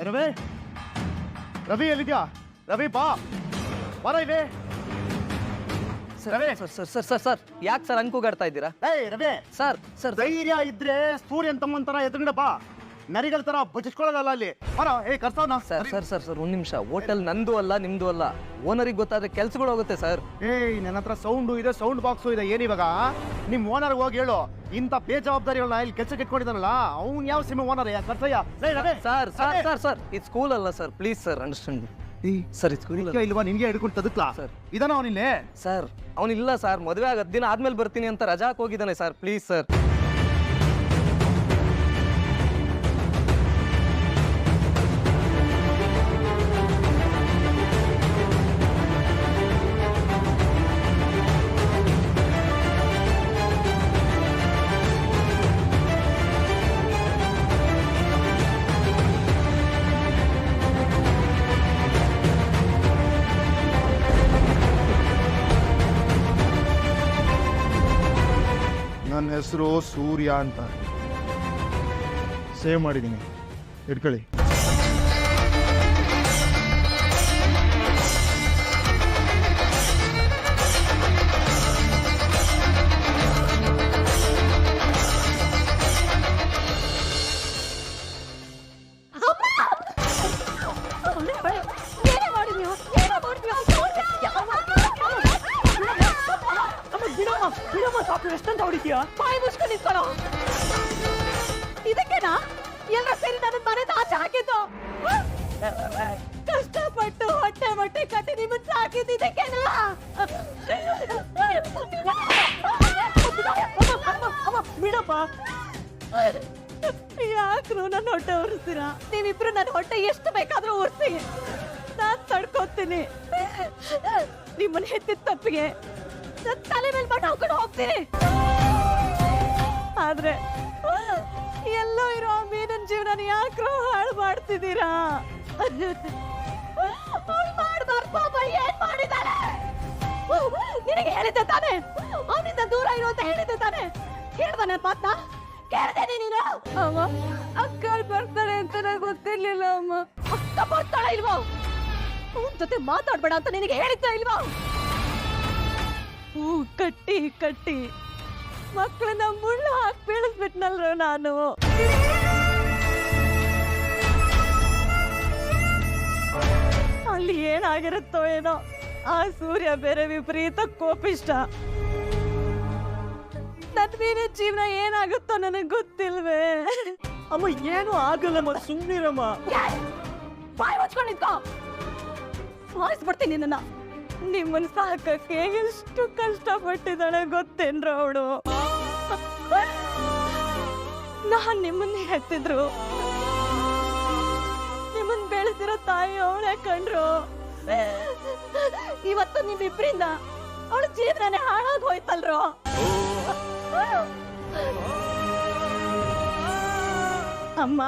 ರವಿ ರವಿ ಎಲ್ಲಿದ್ಯಾ? ರವಿ ಬಾ ಬರ ಇಲ್ಲಿ. Ravi sir sir sir sir sir ಯಾಕೆ ಸರ್ ಅಂಕುಗಾಡ್ತಾ ಇದ್ದೀರಾ? ಏಯ್ ರವಿ, ಸರ್ ಸರ್ ಧೈರ್ಯ ಇದ್ರೆ ಸೂರ್ಯನ್ ತಮ್ಮನ್ ತರ ಎದುರುಗಡೆ ಬಾ, ನರಿಗಳ ತರ ಬಚ್ಚಿಸ್ಕೊಳ್ಳೋದಲ್ಲ ಅಲ್ಲಿ. ಬರ. ಕರ್ಸೋಣ. ಸರ್ ಸರ್ ಸರ್ ಸರ್ 1 ನಿಮಿಷ. ಹೋಟೆಲ್ ನಂದು ಅಲ್ಲ ನಿಮ್ದು ಅಲ್ಲ. ಓನರಿಗೆ ಗೊತ್ತಾದ್ರೆ ಕೆಲ್ಸಗಳು ಹೋಗುತ್ತೆ ಸರ್. ಏಯ್ ನನ್ನ ಹತ್ರ ಸೌಂಡು ಇದೆ, ಸೌಂಡ್ ಬಾಕ್ಸು ಇದೆ. ಏನಿವಾಗ ನಿಮ್ ಓನರ್ ಹೋಗಿ ಹೇಳು, ಇಂಥ ಬೇಜವಾಬ್ದಾರಿಗಳನ್ನ ಇಲ್ಲಿ ಕೆಲ್ಸಕ್ಕೆ ಇಟ್ಕೊಂಡಿದ್ದಾನಲ್ಲ ಅವ್ನು ಯಾವ ಸಿಮೆ ಓನರ್ ಕರ್ಸಯ್ಯ. ಸರ್ ಸರ್ ಸರ್ ಸರ್ ಇದು ಸ್ಕೂಲ್ ಅಲ್ಲ sir, please sir understand sir. ಇದು ಸ್ಕೂಲ್ ಇಲ್ವಾ ನಿನ್ಗೆ ಹಿಡ್ಕೊಂಡು ತದಕ್ಲಾ ಸರ್? ಇದನ್ನ ಅವನಿಲ್ಲೇ ಸರ್ ಅವನಿಲ್ಲ ಸರ್, ಮದುವೆ ಆಗ 10 ದಿನ ಆದ್ಮೇಲೆ ಬರ್ತೀನಿ ಅಂತ ರಜಾಕ್ ಹೋಗಿದ್ದಾನೆ ಸರ್. Please sir. ನನ್ನ ಹೆಸರು ಸೂರ್ಯ ಅಂತ ಸೇವ್ ಮಾಡಿದ್ದೀನಿ, ಇಟ್ಕೊಳ್ಳಿ. ಇದಕ್ಕೆನಾ ಎಲ್ಲ ಸೇರಿ ನನ್ನ ಮನೆ ಆಚೆ ಹಾಕಿದ್ದು? ಕಷ್ಟಪಟ್ಟು ಹೊಟ್ಟೆ ಮೊಟ್ಟೆ ಕಟ್ಟಿ ನಿಮ್ಮನ್ನ ಸಾಕಿದ್ದು ಇದಕ್ಕೆನಾ? ಬಿಡಪ್ಪ, ಯಾಕ್ರು ನನ್ನ ಹೊಟ್ಟೆ ಉರಿಸ್ತೀರಾ? ನೀವಿಬ್ರು ನನ್ನ ಹೊಟ್ಟೆ ಎಷ್ಟು ಬೇಕಾದ್ರೂ ಉರಿಸಿ, ನಾನ್ ತಡ್ಕೋತೀನಿ. ನಿಮ್ಮನ್ನ ಹೆತ್ತಿದ ತಪ್ಪಿಗೆ ನನ್ನ ತಲೆ ಮೇಲೆ ಮಣ್ಣು ಹಾಕೊಂಡು ಹೋಗ್ತೀನಿ. ಆದ್ರೆ ಎಲ್ಲೋ ಇರೋ ಮೀನನ್ ಜೀವನ ಯಾಕ್ರೋ ಹಾಳು ಮಾಡ್ತಿದ್ದೀರಾ? ಮಾಡ್ಬಾರ್ದು ಪಾಪ, ಏನ್ ಮಾಡಿದಾನೆ? ನಿನಗೆ ಹೇಳಿದ್ದೆ ತಾನೆ ಅವನಿಂದ ದೂರ ಇರು ಅಂತ ಹೇಳಿದ್ದೆ ತಾನೆ? ಕೇಳ್ದ ನನ್ನ ಮಾತ್ನ? ಕೇಳ್ದೇನೆ ನೀನು? ಅಮ್ಮ ಅಕ್ಕ ಬರ್ತಾಳೆ ಅಂತ ನನಗೆ ಗೊತ್ತಿರ್ಲಿಲ್ಲ. ಅಮ್ಮ ಅಕ್ಕ ಬರ್ತಾಳೆ ಇಲ್ವೋ? ಅವನ ಜೊತೆ ಮಾತಾಡ್ಬೇಡ ಅಂತ ನಿನಗೆ ಹೇಳಿದ್ದ ಇಲ್ವೋ? ಹೂ ಕಟ್ಟಿ ಕಟ್ಟಿ ಮಕ್ಕಳನ್ನ ಮುಳ್ಳು ಹಾಕಿ ಬೀಳಿಸ್ಬಿಟ್ನಲ್ರ ನಾನು. ಅಲ್ಲಿ ಏನಾಗಿರುತ್ತೋ ಏನೋ. ಆ ಸೂರ್ಯ ಬೇರೆ ವಿಪರೀತ ಕೋಪಿಷ್ಟ. ನನ್ ಬೇರೆ ಜೀವನ ಏನಾಗುತ್ತೋ ನನಗೆ ಗೊತ್ತಿಲ್ವೇ. ಅಮ್ಮ ಏನು ಆಗಲ್ಲಮ್ಮ, ಸುಮ್ಮನಿರಮ್ಮ. ಬಾಯ್ ಮುಚ್ಕೊಂಡಿದ್ಕೋ, ಸಾಯಿಸ್ಬಿಡ್ತೀನಿ ನನ್ನ. ನಿಮ್ಮನ್ನ ಸಾಕಕ್ಕೆ ಎಷ್ಟು ಕಷ್ಟಪಟ್ಟಿದ್ದಾಳೆ ಗೊತ್ತೇನ್ರ ಅವಳು. ನಾನ್ ನಿಮ್ಮನ್ನ ಹೆತ್ತಿದ್ರು, ನಿಮ್ಮನ್ನ ಬೆಳೆಸಿರೋ ತಾಯಿ ಅವಳೇ ಕಂಡ್ರು. ಇವತ್ತು ನಿಮ್ಮಿಬ್ರಿಂದ ಅವಳ ಜೀವನನೇ ಹಾಳಾಗಿ ಹೋಯ್ತಲ್ರೋ. ಅಮ್ಮ,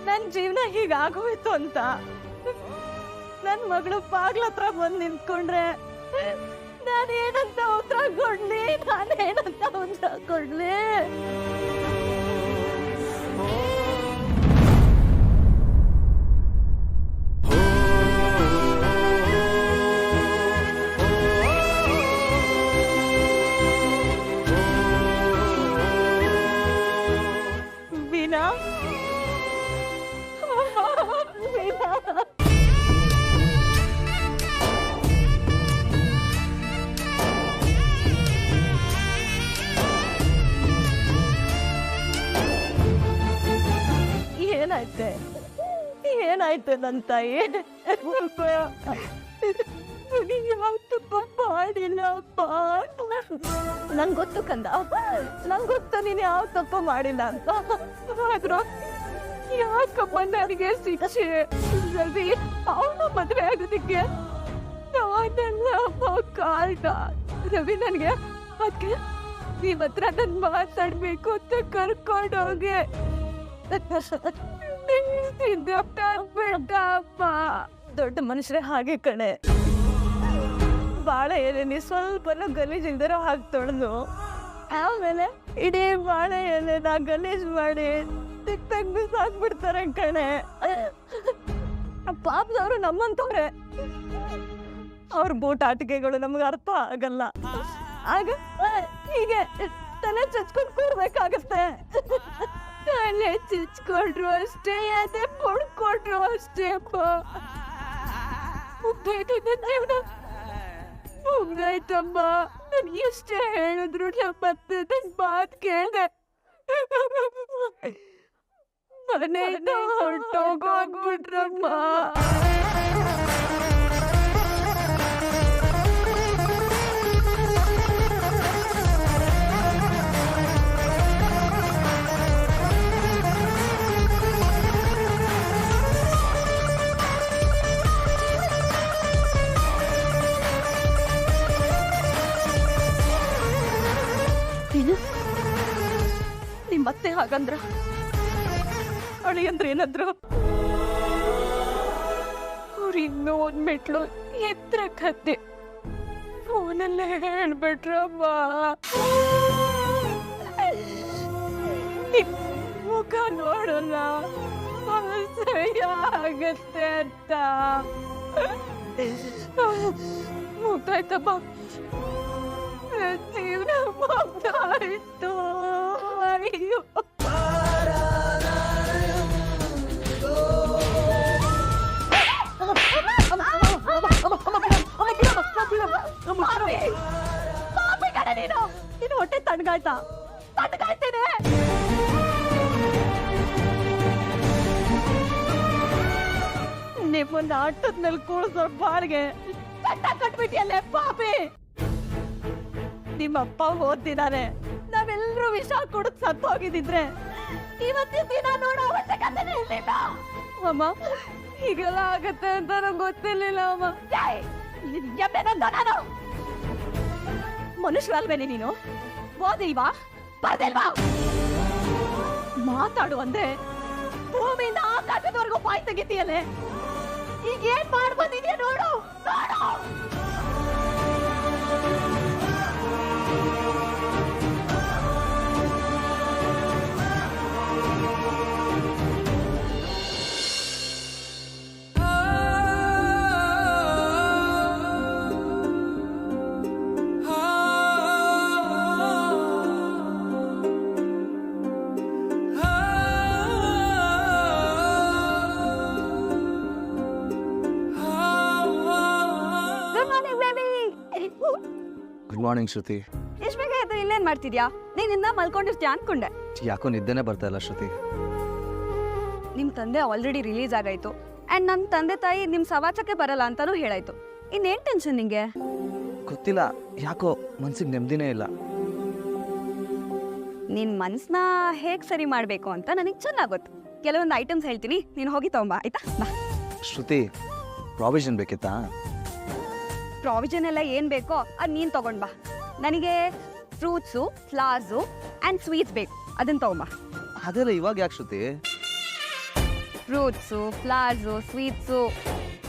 ನನ್ ಜೀವನ ಹೀಗಾಗೋಯ್ತು ಅಂತ ನನ್ ಮಗಳು ಬಾಗ್ಲತ್ರ ಬಂದ್ ನಿಂತ್ಕೊಂಡ್ರೆ ನಾನೇನಂತ ಉತ್ತರ ಕೊಡ್ಲಿ? ನಾನೇನಂತ ಉತ್ತರ ಕೊಡ್ಲಿ? ವೀಣಾ, ವೀಣಾ, ಏನಾಯ್ತೆ? ಏನಾಯ್ತು ನನ್ನ ತಾಯಿ? ಯಾವ ತಪ್ಪ ಮಾಡಿಲ್ಲ ಅಪ್ಪ. ನಂಗೆ ಗೊತ್ತು ಕಂದ, ನಂಗೆ ಗೊತ್ತು ನೀನು ಯಾವ ತಪ್ಪ ಮಾಡಿಲ್ಲ ಅಂತ. ಆದ್ರೂ ಯಾಕಪ್ಪ ನನಗೆ ಶಿಕ್ಷೆ? ರವಿ ಅವನ ಮದುವೆ ಆಗೋದಕ್ಕೆ ನಾನೆಲ್ಲ ಕಾರಣ. ರವಿ ನನಗೆ ಅದಕ್ಕೆ ನಿಮ್ಮ ಹತ್ರ ನಾನು ಮಾತಾಡ್ಬೇಕು ಅಂತ ಕರ್ಕೊಂಡೋಗಿ ದೊಡ್ಡ ಮನುಷ್ಯರೇ ಹಾಗೆ ಕಣೆ. ಬಾಳೆ ಎಲೆ ಸ್ವಲ್ಪನೂ ಗಲೀಜ್ ಇಲ್ದಿರೋ ಹಾಗೆ ತೊಳೆದು ಆಮೇಲೆ ಇಡೀ ಬಾಳೆ ಎಲೆನ ಗಲೀಜ್ ಮಾಡಿ ತೆಗ್ದು ಬಿಸಾಕ್ಬಿಡ್ತಾರೆ ಕಣೆ. ಪಾಪದವರು ನಮ್ಮಂತವ್ರೆ. ಅವ್ರ ಬೋಟ್ ಆಟಿಕೆಗಳು ನಮ್ಗೆ ಅರ್ಥ ಆಗಲ್ಲ. ಆಗ ಹೀಗೆ ತಲೆ ಚಚ್ಕೊಂಡು ಕೂರ್ಬೇಕಾಗತ್ತೆ. ತಲೆ ಚಚ್ಕೊಂಡ್ರು ಅಷ್ಟೇ, ಅದೇ ಪಡ್ಕೊಂಡ್ರು ಅಷ್ಟೇ. ಮುಗ್ದಾಯ್ತಮ್ಮ. ನನ್ ಎಷ್ಟೇ ಹೇಳಿದ್ರು ಮತ್ತೆ ನನ್ ಮಾತ್ ಕೇಳ್ದೆ. ಮನೆಯಿಂದ ಹೊರಟೋಗೋಗ್ಬಿಟ್ರಮ್ಮ. ನಿಮ್ಮತ್ತೆ ಹಾಗಂದ್ರ, ಅಳಿಯಂದ್ರೆ ಏನಂದ್ರು? ಅವ್ರು ಇನ್ನೂ ಒಂದ್ ಮೆಟ್ಲು ಎತ್ತರ ಕತ್ತೆ ಫೋನಲ್ಲೇ ಹೇಳ್ಬಿಟ್ರಮ್ಮ. ನಿಮ್ ಮುಖ ನೋಡಲ್ಲ, ಅಸಹ್ಯ ಆಗತ್ತೆ ಅಂತ. ಮುಗ್ದಾಯ್ತಮ್ಮ, ಜೀವನ ಮುಗ್ದಾಯ್ತು. ಅಯ್ಯೋ ನೀನು ಹೊಟ್ಟೆ ತಣ್ಣಗಾಯ್ತಾ? ತಣ್ಣಗಾಯ್ತೇನೆ. ನಿಮ್ಮನ್ನ ಆಟದ್ನಲ್ಲಿ ಕೂಳಿಸೋ ಬಾಳ್ಗೆ ಚಟ್ಟ ಕಟ್ಬಿಟ್ಟಿಯಲ್ಲೇ ಪಾಪಿ. ನಿಮ್ಮಪ್ಪ ಓದ್ತಿದ್ದಾರೆ, ನಾವೆಲ್ಲರೂ ವಿಷ ಕುಡಿದು ಸತ್ತು ಹೋಗಿದ್ರೆ ಇವತ್ತಿನ ದಿನ ನೋಡೋ ಅವಶ್ಯಕತೆನೇ ಇರ್ಲಿಲ್ಲ. ಅಮ್ಮ, ಹೀಗೆಲ್ಲ ಆಗತ್ತೆ ಅಂತ ನಂಗೆ ಗೊತ್ತಿರ್ಲಿಲ್ಲ ಅಮ್ಮ. ನಾನು ಮನುಷ್ಯರಲ್ವೇನೆ ನೀನು? ಓದಿಲ್ವಾ, ಬರ್ದಿಲ್ವಾ? ಮಾತಾಡು ಅಂದ್ರೆ ಭೂಮಿಯಿಂದ ಆಕಾಶದವರೆಗೂ ಬಾಯಿ ತೆಗಿತೀಯಲ್ಲೇ. ಈಗ ಏನ್ ಮಾಡಿ ಬಂದಿದ್ಯಾ ನೋಡು, ನೋಡು. ಗುಡ್ ಮಾರ್ನಿಂಗ್ ಶ್ರುತಿ. ಎಷ್ಟು ಬೇಗ ಆಯ್ತು? ಇಲ್ಲೇನ್ ಮಾಡ್ತಿದ್ಯಾ? ನೀನಿಂದ ಮಲ್ಕೊಂಡಿರ್ತೀಯ ಅನ್ಕೊಂಡೆ. ಯಾಕೋ ನಿದ್ದೆನೆ ಬರ್ತಾ ಇಲ್ಲ ಶ್ರುತಿ. ನಿಮ್ ತಂದೆ ಆಲ್ರೆಡಿ ರಿಲೀಸ್ ಆಗಾಯ್ತು, ಅಂಡ್ ನಮ್ ತಂದೆ ತಾಯಿ ನಿಮ್ ಸವಾಚಕ್ಕೆ ಬರಲ್ಲ ಅಂತಾನೂ ಹೇಳಾಯ್ತು. ಇನ್ನೇನ್ ಟೆನ್ಷನ್ ನಿಂಗೆ? ಗೊತ್ತಿಲ್ಲ, ಯಾಕೋ ಮನ್ಸಿಗೆ ನೆಮ್ಮದಿನೇ ಇಲ್ಲ. ನಿನ್ ಮನ್ಸ್ನ ಹೇಗ್ ಸರಿ ಮಾಡ್ಬೇಕು ಅಂತ ನನಗೆ ಚೆನ್ನಾಗ್ ಗೊತ್ತು. ಕೆಲವೊಂದು ಐಟಮ್ಸ್ ಹೇಳ್ತೀನಿ, ನೀನು ಹೋಗಿ ತಗೊಂಬ, ಆಯ್ತಾ? ಬಾ. ಶ್ರುತಿ, ಪ್ರಾವಿಷನ್ ಬೇಕಿತ್ತಾ? ಪ್ರಾವಿಷನ್ ಎಲ್ಲ ಏನ್ ಬೇಕೋ ಅದ್ ನೀನ್ ತಗೊಂಡ್ ಬಾ. ನನಗೆ ಫ್ರೂಟ್ಸು, ಫ್ಲವರ್ಸು ಅಂಡ್ ಸ್ವೀಟ್ಸ್ ಬೇಕು, ಅದನ್ನ ತಗೊಂಬ. ಅದೆಲ್ಲ ಇವಾಗ ಯಾಕೆ ಶ್ರುತಿ? ಫ್ರೂಟ್ಸು, ಫ್ಲವರ್ಸು, ಸ್ವೀಟ್ಸು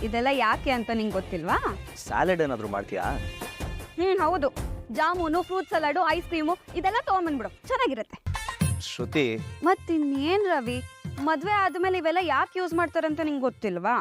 ಇದೆಲ್ಲ ಯಾಕೆ ಅಂತ ನಿಂಗೆ ಗೊತ್ತಿಲ್ವಾ? ಸ್ಯಾಲಡ್ ಏನಾದ್ರು ಮಾಡ್ತೀಯಾ? ಹೌದು. Jamun, fruit salad, ice cream ಇದೆಲ್ಲ ತಗೊಂಡ್ಬಂದ್ಬಿಡು, ಚೆನ್ನಾಗಿರುತ್ತೆ. ಶ್ರುತಿ, ಮತ್ತಿನ್ನೇನ್ ರವಿ, ಮದ್ವೆ ಆದ್ಮೇಲೆ ಇವೆಲ್ಲ ಯಾಕೆ ಯೂಸ್ ಮಾಡ್ತಾರಂತ ನಿಂಗೆ ಗೊತ್ತಿಲ್ವಾ?